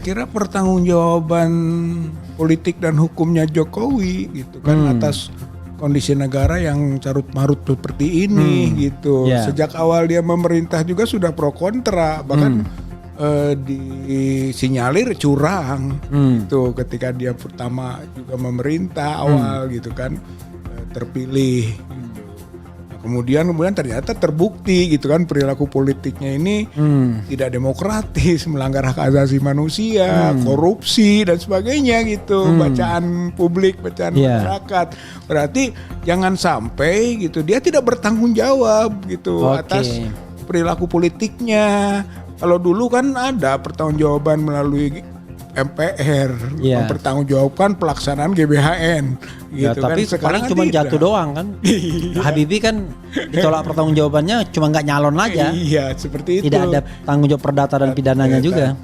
kira pertanggungjawaban politik dan hukumnya Jokowi gitu kan atas kondisi negara yang carut marut seperti ini gitu. Sejak awal dia memerintah juga sudah pro kontra, bahkan disinyalir curang gitu ketika dia pertama juga memerintah awal gitu kan terpilih. Kemudian ternyata terbukti gitu kan perilaku politiknya ini tidak demokratis, melanggar hak asasi manusia, korupsi dan sebagainya gitu. Bacaan publik, bacaan masyarakat. Berarti jangan sampai gitu dia tidak bertanggung jawab gitu atas perilaku politiknya. Kalau dulu kan ada pertanggungjawaban melalui MPR, mempertanggungjawabkan pelaksanaan GBHN gitu tapi kan. Sekarang cuma jatuh doang kan. Habibie kan ditolak pertanggungjawabannya cuma nggak nyalon aja. Iya, seperti itu. Tidak ada tanggung jawab perdata dan pidananya juga.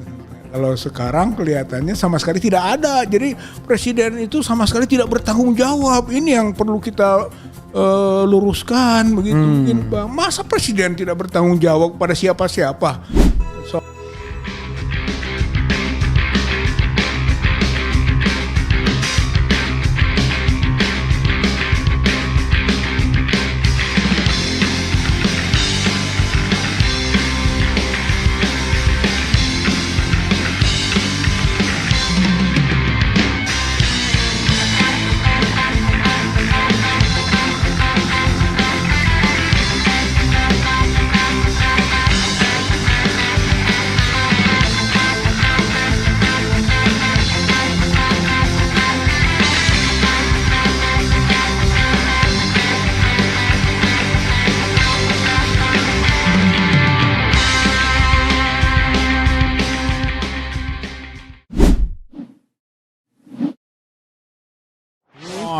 Kalau sekarang kelihatannya sama sekali tidak ada. Jadi presiden itu sama sekali tidak bertanggung jawab. Ini yang perlu kita luruskan begitu mungkin, Bang. Masa presiden tidak bertanggung jawab pada siapa-siapa?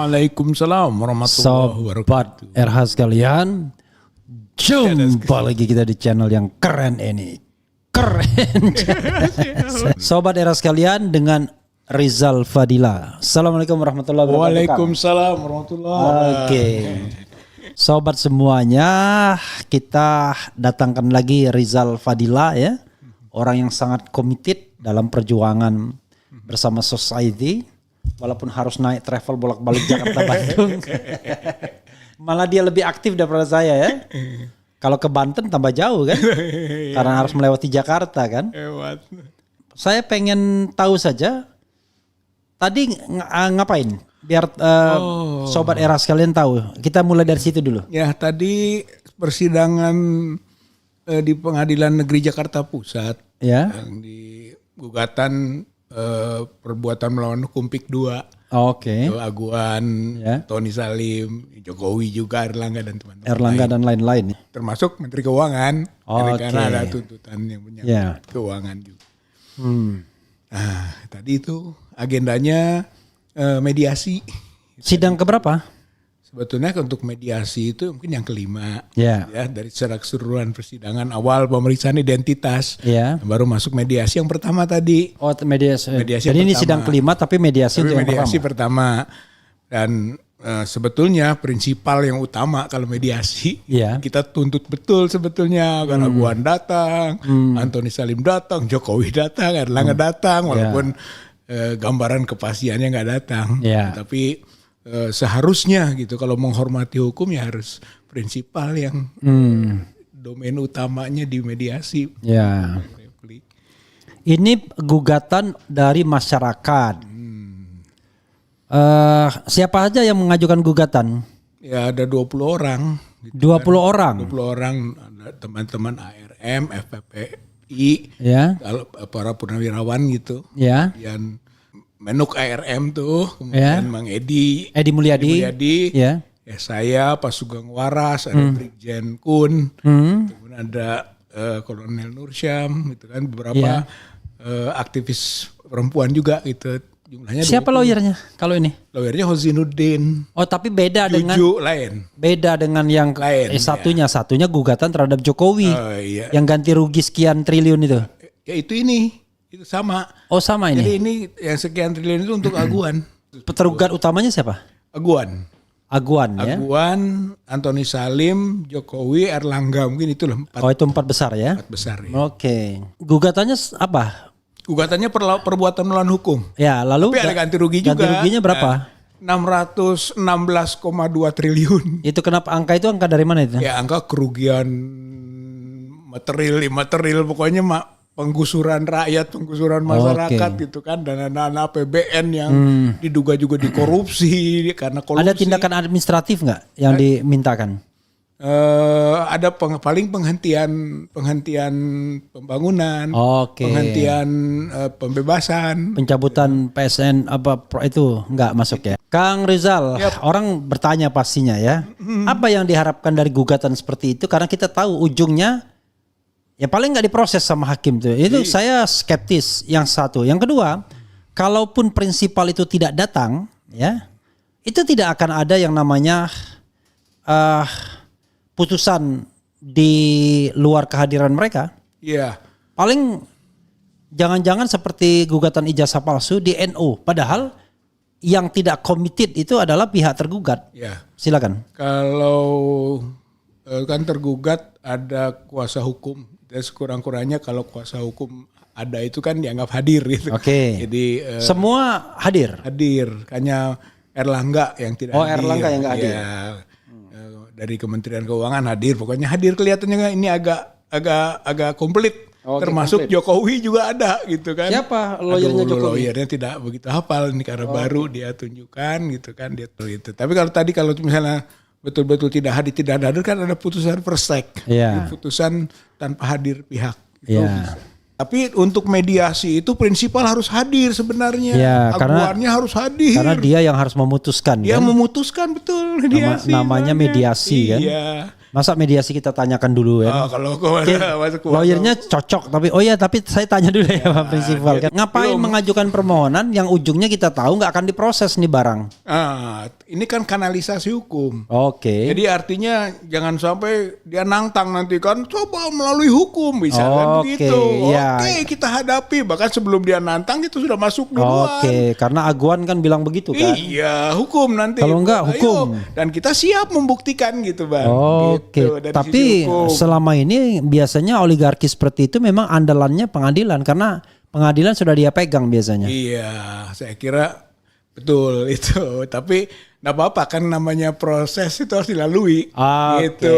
Waalaikumsalam warahmatullahi wabarakatuh. Sobat RH sekalian, jumpa lagi kita di channel yang keren ini. Keren. Sobat RH sekalian dengan Rizal Fadila. Assalamualaikum warahmatullahi wabarakatuh. Waalaikumsalam warahmatullahi wabarakatuh. Oke. Sobat semuanya, kita datangkan lagi Rizal Fadila ya. Orang yang sangat committed dalam perjuangan bersama society. Walaupun harus naik travel bolak-balik Jakarta Bandung. Malah dia lebih aktif daripada saya ya. Kalau ke Banten tambah jauh kan. Karena harus melewati Jakarta kan. Saya pengen tahu saja. Tadi ngapain? Biar sobat era sekalian tahu. Kita mulai dari situ dulu. Ya tadi persidangan di Pengadilan Negeri Jakarta Pusat. Ya. Yang di gugatan perbuatan melawan hukum PIK 2. Oke. Aguan, Tony Salim, Jokowi juga, Erlangga dan teman-teman. Erlangga dan lain-lain. Termasuk Menteri Keuangan. Karena ada tuntutan yang menyangkut keuangan juga. Nah, tadi itu agendanya mediasi. Sidang keberapa? Sebetulnya untuk mediasi itu mungkin yang kelima. Ya, dari secara keseluruhan persidangan awal pemeriksaan identitas. Baru masuk mediasi yang pertama tadi. Oh, mediasi. Jadi ini sidang kelima tapi mediasi untuk mediasi pertama. Dan sebetulnya prinsipal yang utama kalau mediasi kita tuntut betul sebetulnya. Karena Aguan datang, Antoni Salim datang, Jokowi datang, Erlangga datang, walaupun gambaran kepastiannya nggak datang. Tapi seharusnya gitu kalau menghormati hukum ya harus prinsipal yang domain utamanya di mediasi. Ini gugatan dari masyarakat. Siapa aja yang mengajukan gugatan? Ya ada 20 orang. Gitu 20 orang? 20 orang, ada teman-teman ARM, FPPI, para purnawirawan gitu. Kemudian Menuk ARM tuh, kemudian Mang Edi Mulyadi, saya, Pak Sugeng Waras, ada Brigjen Kun, kemudian ada Kolonel Nursyam, gitu kan, beberapa aktivis perempuan juga gitu. Jumlahnya siapa lawyernya kalau ini? Lawyernya Hozinuddin. Oh tapi beda lain. Beda dengan yang lain, satunya gugatan terhadap Jokowi yang ganti rugi sekian triliun itu. Ya itu ini. Itu sama. Oh sama ini. Jadi ini yang sekian triliun itu untuk Aguan. Tergugat utamanya siapa? Aguan ya. Aguan, Antoni Salim, Jokowi, Erlangga, mungkin itulah 4. Oh itu 4 besar ya? 4 besar ya. Oke. Gugatannya apa? Gugatannya perbuatan melawan hukum. Ya, lalu Tapi ada ganti rugi juga. Ganti ruginya berapa? 616,2 triliun. Itu kenapa angka itu angka dari mana itu? Ya angka kerugian material pokoknya penggusuran rakyat, penggusuran masyarakat gitu kan, dana-dana APBN yang diduga juga dikorupsi karena korupsi. Ada tindakan administratif nggak yang dimintakan? Ada paling penghentian pembangunan, penghentian pembebasan, pencabutan PSN itu nggak masuk ya. Kang Rizal, orang bertanya pastinya ya, apa yang diharapkan dari gugatan seperti itu? Karena kita tahu ujungnya ya paling nggak diproses sama hakim tuh. Itu saya skeptis. Yang satu, yang kedua, kalaupun prinsipal itu tidak datang, ya itu tidak akan ada yang namanya putusan di luar kehadiran mereka. Iya. Paling jangan-jangan seperti gugatan ijazah palsu di NU. Padahal yang tidak committed itu adalah pihak tergugat. Iya. Silakan. Kalau kan tergugat ada kuasa hukum. Dan sekurang-kurangnya kalau kuasa hukum ada itu kan dianggap hadir gitu. Oke. Jadi semua hadir. Hadir. Hanya Erlangga yang tidak hadir. Erlangga yang nggak hadir. Ya, dari Kementerian Keuangan hadir. Pokoknya hadir kelihatannya ini agak komplit. Termasuk komplit. Jokowi juga ada gitu kan. Siapa lawyernya Jokowi? Lawyernya tidak begitu hafal ini karena baru dia tunjukkan gitu kan dia gitu. Tapi kalau misalnya betul-betul tidak hadir kan ada putusan persek. Yeah. Putusan tanpa hadir pihak. Yeah. Tapi untuk mediasi itu prinsipal harus hadir sebenarnya. Ya, aguannya harus hadir. Karena dia yang harus memutuskan. Dia kan? memutuskan betul mediasi. Namanya mediasi kan. Iya. Masa mediasi kita tanyakan dulu ya? Kalau lawyernya cocok tapi tapi saya tanya dulu ya Pak Prinsipal. Ngapain mengajukan permohonan yang ujungnya kita tahu nggak akan diproses nih barang? Ini kan kanalisasi hukum. Oke. Jadi artinya jangan sampai dia nantang nanti kan coba melalui hukum bisa kan begitu. Ya. Oke, kita hadapi bahkan sebelum dia nantang itu sudah masuk duluan. Oke, karena Aguan kan bilang begitu kan. Iya, hukum nanti. Kalau enggak hukum. Dan kita siap membuktikan gitu, Bang. Oke, tapi selama ini biasanya oligarki seperti itu memang andalannya pengadilan karena pengadilan sudah dia pegang biasanya. Iya, saya kira betul itu. Tapi enggak apa-apa kan namanya proses itu harus dilalui. Gitu.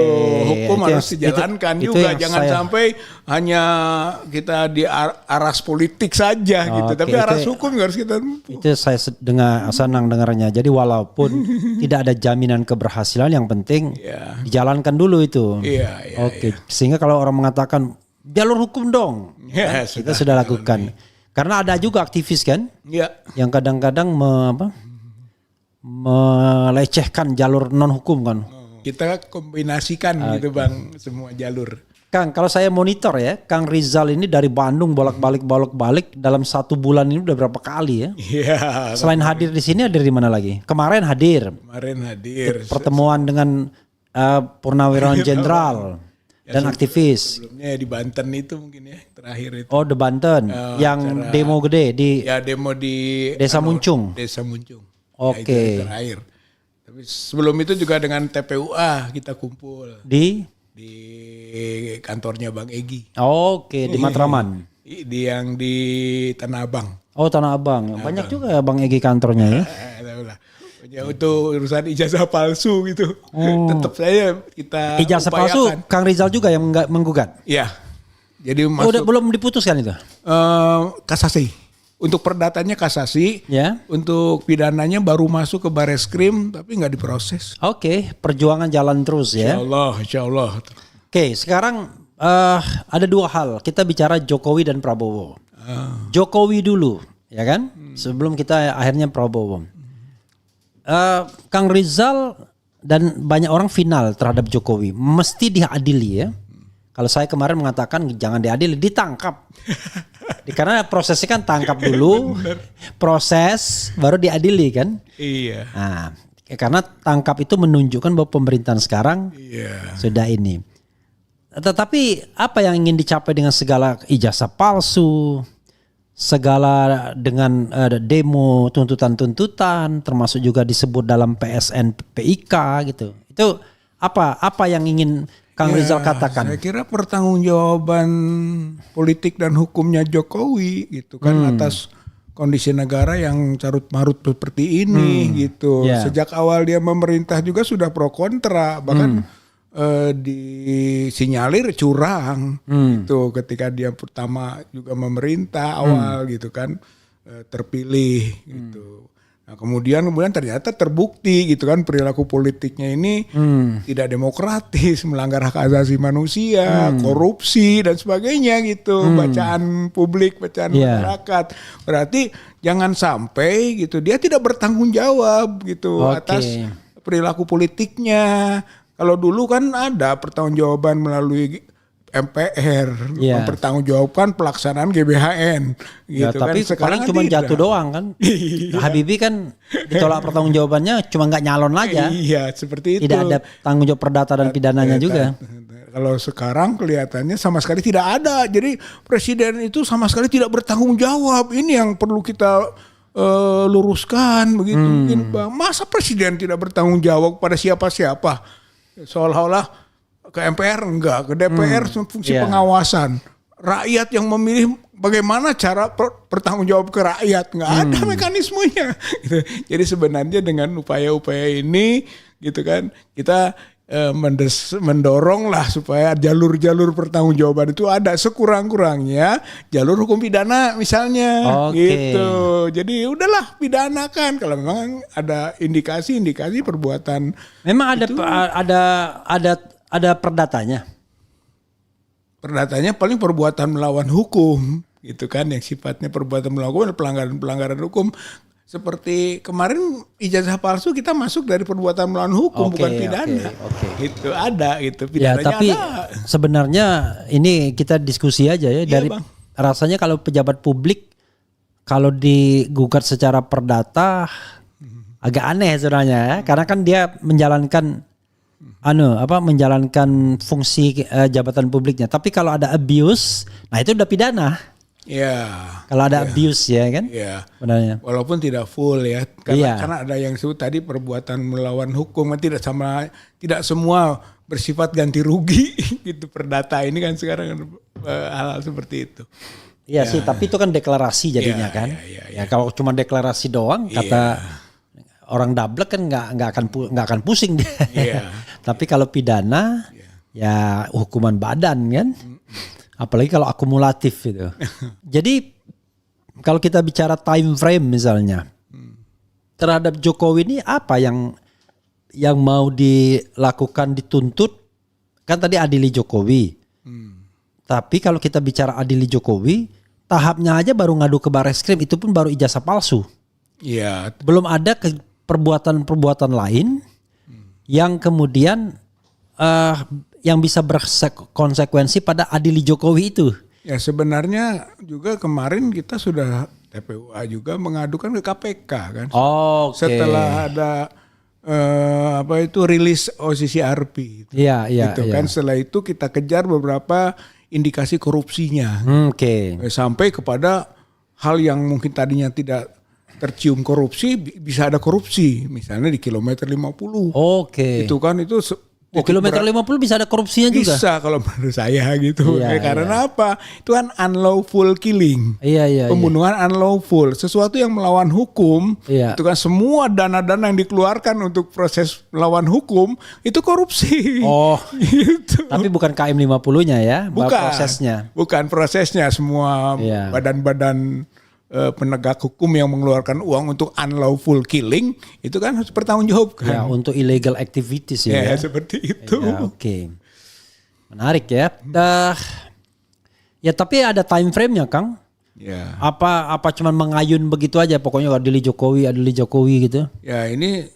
Hukum harus dijalankan juga. Jangan sampai hanya kita di aras politik saja gitu. Tapi aras hukum harus kita. Itu saya senang dengarnya. Jadi walaupun tidak ada jaminan keberhasilan, yang penting dijalankan dulu itu. Oke. Sehingga kalau orang mengatakan jalur hukum dong, kita sudah lakukan. Karena ada juga aktivis kan, yang kadang-kadang melecehkan jalur non hukum kan. Kita kombinasikan gitu Bang semua jalur. Kang, kalau saya monitor ya, Kang Rizal ini dari Bandung bolak-balik dalam 1 bulan ini udah berapa kali ya? Iya. Selain hadir di sini hadir di mana lagi? Kemarin hadir. Pertemuan dengan Purnawirawan Jenderal dan aktivis. Sebelumnya di Banten itu mungkin ya terakhir itu. Oh, di Banten yang demo gede di. Ya demo di Desa Muncung. Desa Muncung. Oke. Ya, terakhir. Tapi sebelum itu juga dengan TPUA kita kumpul di kantornya Bang Egy. Oke, di Matraman. Yang di Tanah Abang. Oh, Tanah Abang. Banyak juga ya Bang Egy kantornya ya. Ya untuk urusan ijazah palsu gitu. Tetap kita ijazah palsu Kang Rizal juga yang menggugat. Iya. Jadi belum diputuskan itu. Kasasi. Untuk perdatanya kasasi, untuk pidananya baru masuk ke Bareskrim tapi nggak diproses. Oke, perjuangan jalan terus ya. Insya Allah. Oke, sekarang ada 2 hal. Kita bicara Jokowi dan Prabowo. Jokowi dulu, ya kan? Sebelum kita akhirnya Prabowo. Kang Rizal dan banyak orang final terhadap Jokowi. Mesti diadili ya. Kalau saya kemarin mengatakan jangan diadili, ditangkap. Karena prosesnya kan tangkap dulu, proses baru diadili kan. Iya. Nah, karena tangkap itu menunjukkan bahwa pemerintahan sekarang sudah ini. Tetapi apa yang ingin dicapai dengan segala ijazah palsu, segala dengan demo tuntutan-tuntutan, termasuk juga disebut dalam PSN PIK gitu. Itu apa yang ingin Kang Rizal katakan? Saya kira pertanggungjawaban politik dan hukumnya Jokowi gitu kan atas kondisi negara yang carut marut seperti ini gitu. Sejak awal dia memerintah juga sudah pro kontra, bahkan disinyalir curang gitu ketika dia pertama juga memerintah awal gitu kan, terpilih gitu. Nah, kemudian ternyata terbukti gitu kan perilaku politiknya ini tidak demokratis, melanggar hak asasi manusia, korupsi dan sebagainya gitu. Bacaan publik, bacaan masyarakat. Berarti jangan sampai gitu dia tidak bertanggung jawab gitu atas perilaku politiknya. Kalau dulu kan ada pertanggungjawaban melalui MPR mempertanggungjawabkan pelaksanaan GBHN gitu ya, tapi kan. Sekarang cuma jatuh doang kan. Habibie kan ditolak pertanggungjawabannya cuma nggak nyalon aja. Iya, seperti itu. Tidak ada tanggung jawab perdata dan pidananya juga. Kalau sekarang kelihatannya sama sekali tidak ada. Jadi presiden itu sama sekali tidak bertanggung jawab. Ini yang perlu kita luruskan begitu. Masa presiden tidak bertanggung jawab pada siapa-siapa? Seolah-olah ke MPR enggak, ke DPR fungsi pengawasan. Rakyat yang memilih bagaimana cara bertanggung jawab ke rakyat, enggak ada mekanismenya. Gitu. Jadi sebenarnya dengan upaya-upaya ini gitu kan, kita mendorong lah supaya jalur-jalur pertanggungjawaban itu ada, sekurang-kurangnya jalur hukum pidana misalnya gitu. Jadi udahlah pidanakan kalau memang ada indikasi-indikasi perbuatan. Memang itu, ada perdatanya. Perdatanya paling perbuatan melawan hukum gitu kan, yang sifatnya perbuatan melawan hukum, pelanggaran hukum. Seperti kemarin ijazah palsu kita masuk dari perbuatan melawan hukum bukan pidana. Itu ada gitu pidananya. Ya, tapi ada. Sebenarnya ini kita diskusi aja ya dari Bang. Rasanya kalau pejabat publik kalau digugat secara perdata agak aneh sebenarnya ya, karena kan dia menjalankan menjalankan fungsi jabatan publiknya. Tapi kalau ada abuse, nah itu udah pidana. Ya. Kalau ada abuse ya kan? Iya. Benarnya. Walaupun tidak full ya, karena ada yang disebut tadi perbuatan melawan hukum, tidak semua bersifat ganti rugi gitu. Perdata ini kan sekarang hal-hal seperti itu. Iya sih, tapi itu kan deklarasi jadinya kan. Ya kalau cuma deklarasi doang kata orang dablek kan nggak akan pusing dia. Tapi kalau pidana ya hukuman badan kan. Apalagi kalau akumulatif gitu. Jadi kalau kita bicara time frame misalnya terhadap Jokowi ini apa yang mau dilakukan, dituntut kan tadi adili Jokowi. Tapi kalau kita bicara adili Jokowi, tahapnya aja baru ngadu ke Barreskrim, itu pun baru ijazah palsu. Iya. Belum ada perbuatan-perbuatan lain yang kemudian yang bisa berkonsekuensi pada adili Jokowi itu. Ya sebenarnya juga kemarin kita sudah TPUA juga mengadukan ke KPK kan. Setelah ada rilis OCCRP. Iya. Kan setelah itu kita kejar beberapa indikasi korupsinya. Sampai kepada hal yang mungkin tadinya tidak tercium korupsi, bisa ada korupsi. Misalnya di kilometer 50. Itu kan itu kilometer 50 bisa ada korupsinya juga? Bisa kalau menurut saya gitu. Karena iya. apa? Itu kan unlawful killing. Iya. Pembunuhan unlawful. Sesuatu yang melawan hukum. Itu kan semua dana-dana yang dikeluarkan untuk proses melawan hukum itu korupsi. Gitu. Tapi bukan KM 50-nya ya? Prosesnya. Bukan prosesnya. Semua badan-badan penegak hukum yang mengeluarkan uang untuk unlawful killing itu kan harus bertanggungjawabkan. Ya, untuk illegal activities ya. Seperti itu. Ya, menarik ya. Ya tapi ada time frame-nya Kang. Ya. Apa cuman mengayun begitu aja pokoknya adili Jokowi gitu. Ya ini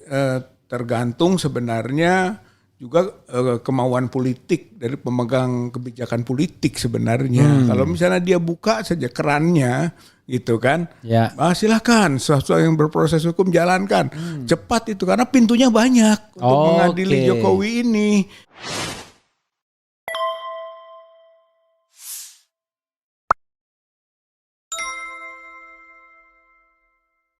tergantung sebenarnya juga kemauan politik dari pemegang kebijakan politik sebenarnya. Kalau misalnya dia buka saja kerannya gitu kan, silahkan sesuatu yang berproses hukum jalankan cepat itu karena pintunya banyak untuk mengadili Jokowi ini.